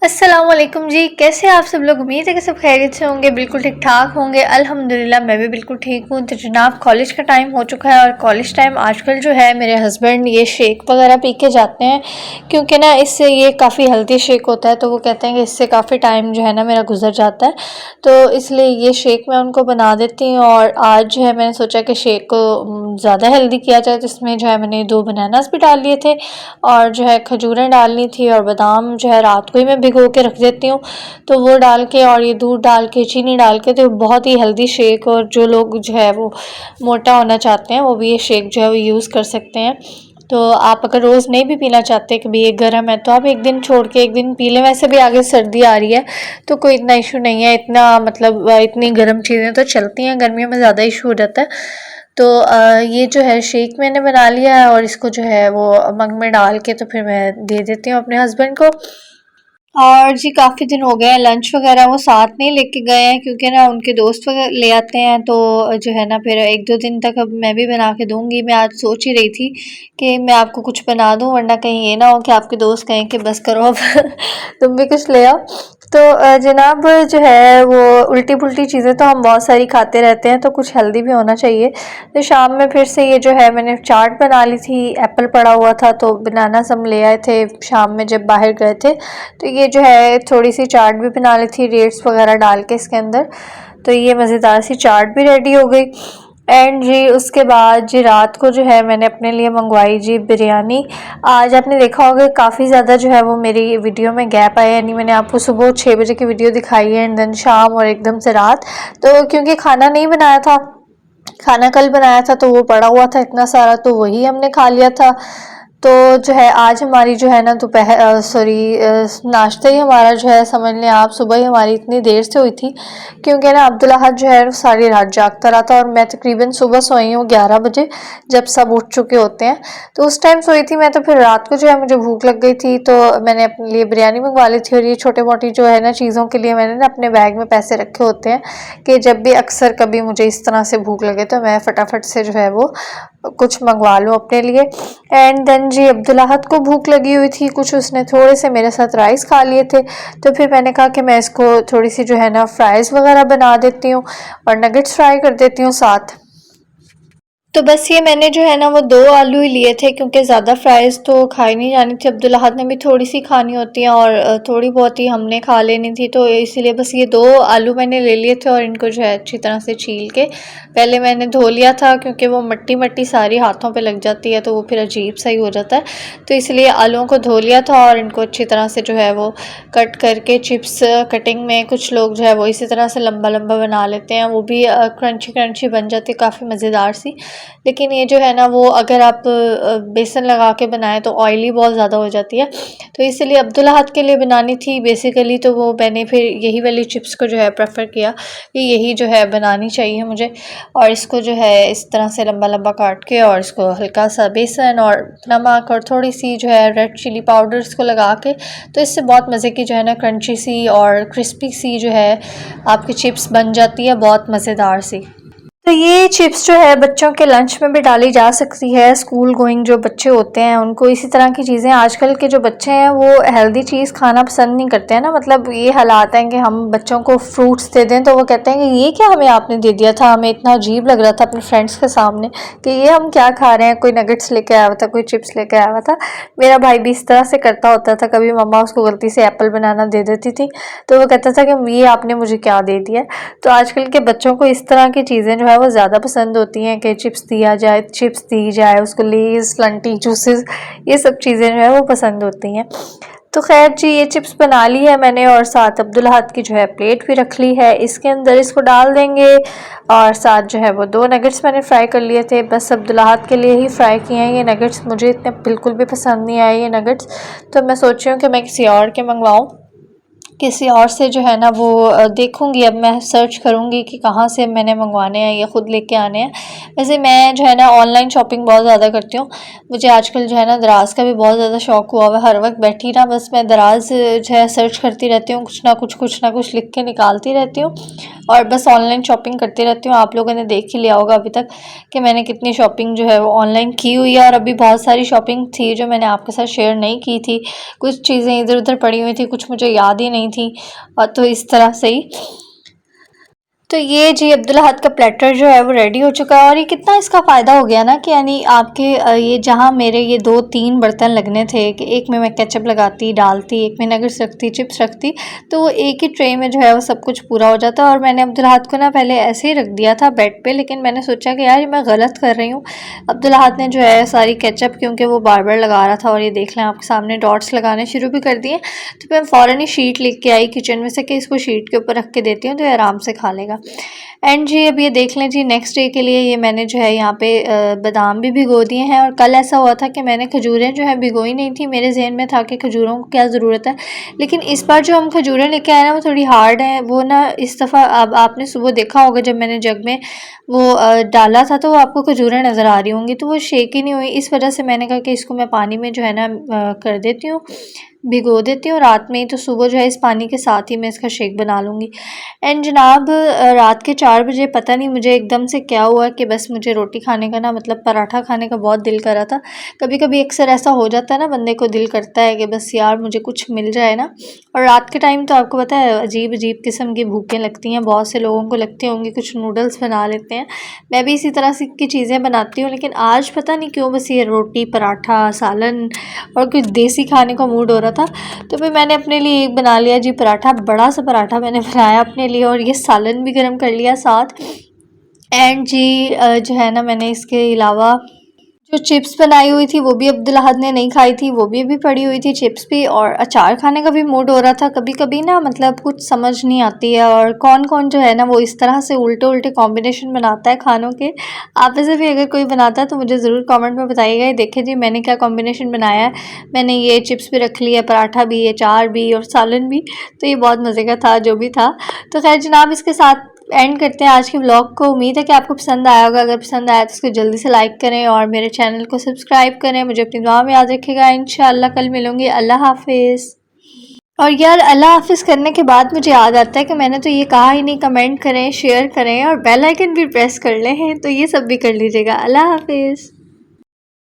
अस्सलामुअलैकुम जी। कैसे आप सब लोग? उम्मीद है कि सब खैरियत से होंगे, बिल्कुल ठीक ठाक होंगे। अल्हम्दुलिल्लाह मैं भी बिल्कुल ठीक हूँ। तो जनाब कॉलेज का टाइम हो चुका है और कॉलेज टाइम आजकल जो है मेरे हस्बैंड ये शेक वगैरह पी के जाते हैं, क्योंकि ना इससे ये काफ़ी हेल्दी शेक होता है। तो वो कहते हैं कि इससे काफ़ी टाइम जो है ना मेरा गुजर जाता है, तो इसलिए ये शेक मैं उनको बना देती हूँ। और आज जो है मैंने सोचा कि शेक को ज़्यादा हेल्दी किया जाए, तो इसमें जो है मैंने 2 बनानास भी डाल लिए थे और जो है खजूरें डालनी थी और बादाम जो है रात को ही मैं भिगो के रख देती हूँ। तो वो डाल के और ये दूध डाल के चीनी डाल के, तो बहुत ही हेल्दी शेक, और जो लोग जो है वो मोटा होना चाहते हैं वो भी ये शेक जो है वो यूज़ कर सकते हैं। तो आप अगर रोज़ नहीं भी पीना चाहते कि भाई ये गर्म है, तो आप एक दिन छोड़ के एक दिन पी लें। वैसे भी आगे सर्दी आ रही है तो कोई इतना इशू नहीं है, इतना मतलब इतनी गर्म चीज़ें तो चलती हैं, गर्मियों में ज़्यादा इशू हो जाता है। तो ये जो है शेक मैंने बना लिया है और इसको जो है वो मग में डाल के तो फिर मैं दे देती हूँ अपने हस्बैंड को। और जी काफ़ी दिन हो गए हैं, लंच वगैरह वो साथ नहीं लेके गए हैं, क्योंकि ना उनके दोस्त वगैरह ले आते हैं। तो जो है ना फिर एक दो दिन तक अब मैं भी बना के दूंगी। मैं आज सोच ही रही थी कि मैं आपको कुछ बना दूं, वरना कहीं ये ना हो कि आपके दोस्त कहें कि बस करो अब तुम भी कुछ ले आओ। तो जनाब जो है वो उल्टी पुल्टी चीज़ें तो हम बहुत सारी खाते रहते हैं, तो कुछ हेल्दी भी होना चाहिए। तो शाम में फिर से ये जो है मैंने चाट बना ली थी, एप्पल पड़ा हुआ था तो बनाना सब ले आए थे शाम में जब बाहर गए थे। तो ये जो है थोड़ी सी चाट भी बना ली थी डेट्स वगैरह डाल के इसके अंदर। तो ये मज़ेदार सी चाट भी रेडी हो गई। एंड जी उसके बाद जी रात को जो है मैंने अपने लिए मंगवाई जी बिरयानी। आज आपने देखा होगा काफ़ी ज़्यादा जो है वो मेरी वीडियो में गैप आया, यानी मैंने आपको सुबह 6 बजे की वीडियो दिखाई है एंड देन शाम और एकदम से रात। तो क्योंकि खाना नहीं बनाया था, खाना कल बनाया था तो वो पड़ा हुआ था इतना सारा, तो वही हमने खा लिया था। तो जो है आज हमारी जो है ना दोपहर सॉरी नाश्ता ही हमारा जो है समझ लें आप, सुबह ही हमारी इतनी देर से हुई थी, क्योंकि ना अब्दुल अहद जो है सारी रात जागता रहा था और मैं तकरीबन सुबह सोई हूँ 11 बजे, जब सब उठ चुके होते हैं। तो उस टाइम सोई थी मैं, तो फिर रात को जो है मुझे भूख लग गई थी, तो मैंने अपने लिए बिरयानी मंगवा ली थी। और ये छोटे मोटी जो है ना चीज़ों के लिए मैंने ना अपने बैग में पैसे रखे होते हैं कि जब भी अक्सर कभी मुझे इस तरह से भूख लगे तो मैं फटाफट से जो है वो कुछ मंगवा लूँ अपने लिए। एंड देन जी अब्दुल अहद को भूख लगी हुई थी कुछ, उसने थोड़े से मेरे साथ राइस खा लिए थे। तो फिर मैंने कहा कि मैं इसको थोड़ी सी जो है ना फ्राइज़ वगैरह बना देती हूँ और नगेट्स फ्राई कर देती हूँ साथ। तो बस ये मैंने जो है ना वो 2 आलू ही लिए थे, क्योंकि ज़्यादा फ्राइज़ तो खाई नहीं जानी थी, अब्दुल अहद ने भी थोड़ी सी खानी होती है और थोड़ी बहुत ही हमने खा लेनी थी। तो इसीलिए बस ये 2 आलू मैंने ले लिए थे और इनको जो है अच्छी तरह से छील के पहले मैंने धो लिया था, क्योंकि वो मट्टी मट्टी सारी हाथों पे लग जाती है तो वो फिर अजीब सा ही हो जाता है। तो इसलिए आलूओं को धो लिया था और इनको अच्छी तरह से जो है वो कट करके चिप्स कटिंग में, कुछ लोग जो है वो इसी तरह से लंबा लंबा बना लेते हैं, वो भी क्रंची क्रंची बन जाती है, काफ़ी मज़ेदार सी। लेकिन ये जो है ना वो अगर आप बेसन लगा के बनाएं तो ऑयली बहुत ज़्यादा हो जाती है। तो इसलिए अब्दुल अहद के लिए बनानी थी बेसिकली, तो वो मैंने फिर यही वाली चिप्स को जो है प्रेफर किया कि यही जो है बनानी चाहिए मुझे। और इसको जो है इस तरह से लंबा लंबा काट के और इसको हल्का सा बेसन और नमक और थोड़ी सी जो है रेड चिली पाउडर इसको लगा के, तो इससे बहुत मज़े की जो है ना क्रंची सी और क्रिस्पी सी जो है आपकी चिप्स बन जाती है, बहुत मज़ेदार सी। तो ये चिप्स जो है बच्चों के लंच में भी डाली जा सकती है। स्कूल गोइंग जो बच्चे होते हैं उनको इसी तरह की चीज़ें, आजकल के जो बच्चे हैं वो हेल्दी चीज़ खाना पसंद नहीं करते हैं ना, मतलब ये हालात हैं कि हम बच्चों को फ्रूट्स दे दें तो वो कहते हैं कि ये क्या हमें आपने दे दिया था, हमें इतना अजीब लग रहा था अपने फ्रेंड्स के सामने कि ये हम क्या खा रहे हैं, कोई नगेट्स लेके आया हुआ था, कोई चिप्स लेके आया हुआ था। मेरा भाई भी इस तरह से करता होता था, कभी मम्मा उसको गलती से एप्पल बनाना दे देती थी तो वो कहता था कि ये आपने मुझे क्या दे दिया। तो आजकल के बच्चों को इस तरह की चीज़ें जो है वो ज़्यादा पसंद होती हैं कि चिप्स दिया जाए, चिप्स दी जाए उसको, लेज़ लंटी जूसेस, ये सब चीज़ें जो है वो पसंद होती हैं। तो खैर जी ये चिप्स बना ली है मैंने और साथ अब्दुल अहद की जो है प्लेट भी रख ली है, इसके अंदर इसको डाल देंगे। और साथ जो है वो 2 नगेट्स मैंने फ्राई कर लिए थे, बस अब्दुल अहद के लिए ही फ्राई किए हैं ये नगेट्स, मुझे इतने बिल्कुल भी पसंद नहीं आए ये नगेट्स। तो मैं सोच रही हूँ कि मैं किसी और के मंगवाऊँ, किसी और से जो है ना वो देखूँगी, अब मैं सर्च करूँगी कि कहाँ से मैंने मंगवाने हैं या ख़ुद लेके आने हैं। वैसे मैं जो है ना ऑनलाइन शॉपिंग बहुत ज़्यादा करती हूँ, मुझे आजकल जो है ना दराज़ का भी बहुत ज़्यादा शौक़ हुआ हुआ है, हर वक्त बैठी ना बस मैं दराज़ जो है सर्च करती रहती हूँ, कुछ ना कुछ लिख के निकालती रहती हूँ और बस ऑनलाइन शॉपिंग करती रहती हूँ। आप लोगों ने देख ही लिया होगा अभी तक कि मैंने कितनी शॉपिंग जो है वो ऑनलाइन की हुई है, और अभी बहुत सारी शॉपिंग थी जो मैंने आपके साथ शेयर नहीं की थी। कुछ चीज़ें इधर उधर पड़ी हुई थी, कुछ मुझे याद ही नहीं थी, और तो इस तरह से ही। तो ये जी अब्दुल हद का प्लेटर जो है वो रेडी हो चुका है। और ये कितना इसका फ़ायदा हो गया ना कि यानी आपके ये जहाँ मेरे ये 2-3 बर्तन लगने थे कि एक में मैं केचप लगाती डालती, एक में नगेट्स रखती, चिप्स रखती, तो वो एक ही ट्रे में जो है वो सब कुछ पूरा हो जाता। और मैंने अब्दुल हद को ना पहले ऐसे ही रख दिया था बेड पे, लेकिन मैंने सोचा कि यार ये मैं गलत कर रही हूँ। अब्दुल हद ने जो है सारी केचप, क्योंकि वो बार बार लगा रहा था, और ये देख लें आपके सामने डॉट्स लगाने शुरू भी कर दिए, तो मैं फ़ौरन ही शीट लेके आई किचन में से कि इसको शीट के ऊपर रख के देती हूँ तो ये आराम से खा लेगा। एंड जी अब ये देख लें जी, नेक्स्ट डे के लिए ये मैंने जो है यहाँ पे बादाम भी भिगो दिए हैं। और कल ऐसा हुआ था कि मैंने खजूरें जो है भिगोई नहीं थी, मेरे जहन में था कि खजूरों को क्या ज़रूरत है, लेकिन इस बार जो हम खजूरें लेके आए ना वो थोड़ी हार्ड हैं। वो ना इस दफ़ा अब आपने सुबह देखा होगा जब मैंने जग में वो डाला था तो वो आपको खजूरें नज़र आ रही होंगी, तो वो शेक ही नहीं हुई। इस वजह से मैंने कहा कि इसको मैं पानी में जो है ना कर देती हूँ, भिगो देती हूँ रात में ही, तो सुबह जो है इस पानी के साथ ही मैं इसका शेक बना लूँगी। एंड जनाब रात के 4 बजे पता नहीं मुझे एकदम से क्या हुआ कि बस मुझे रोटी खाने का ना मतलब पराठा खाने का बहुत दिल कर रहा था। कभी कभी अक्सर ऐसा हो जाता है ना, बंदे को दिल करता है कि बस यार मुझे कुछ मिल जाए ना। और रात के टाइम तो आपको पता है अजीब अजीब किस्म की भूखें लगती हैं, बहुत से लोगों को लगती होंगी, कुछ नूडल्स बना लेते हैं, मैं भी इसी तरह से की चीज़ें बनाती हूँ। लेकिन आज पता नहीं क्यों बस ये रोटी पराठा सालन और कुछ देसी खाने का मूड हो रहा था, तो फिर मैंने अपने लिए एक बना लिया जी पराठा, बड़ा सा पराठा मैंने बनाया अपने लिए, और ये सालन भी गर्म कर लिया साथ। एंड जी जो है ना मैंने इसके अलावा जो चिप्स बनाई हुई थी वो भी अब्दुल अहद ने नहीं खाई थी, वो भी अभी पड़ी हुई थी चिप्स भी, और अचार खाने का भी मूड हो रहा था। कभी कभी ना मतलब कुछ समझ नहीं आती है, और कौन कौन जो है ना वो इस तरह से उल्टे उल्टे कॉम्बिनेशन बनाता है खानों के। आप में से भी अगर कोई बनाता है तो मुझे ज़रूर कमेंट में बताइएगा। ये देखें जी मैंने क्या कॉम्बिनेशन बनाया है, मैंने ये चिप्स भी रख लिया, पराठा भी, अचार भी और सालन भी, तो ये बहुत मज़े का था जो भी था। तो खैर जनाब इसके साथ एंड करते हैं आज के ब्लॉग को। उम्मीद है कि आपको पसंद आया होगा, अगर पसंद आया तो इसको जल्दी से लाइक करें और मेरे चैनल को सब्सक्राइब करें। मुझे अपनी दुआ में याद रखिएगा। इंशाअल्लाह कल मिलूंगी। अल्लाह हाफिज़। और यार अल्लाह हाफिज़ करने के बाद मुझे याद आता है कि मैंने तो ये कहा ही नहीं, कमेंट करें, शेयर करें और बेल आइकन भी प्रेस कर लें, तो ये सब भी कर लीजिएगा। अल्लाह हाफिज़।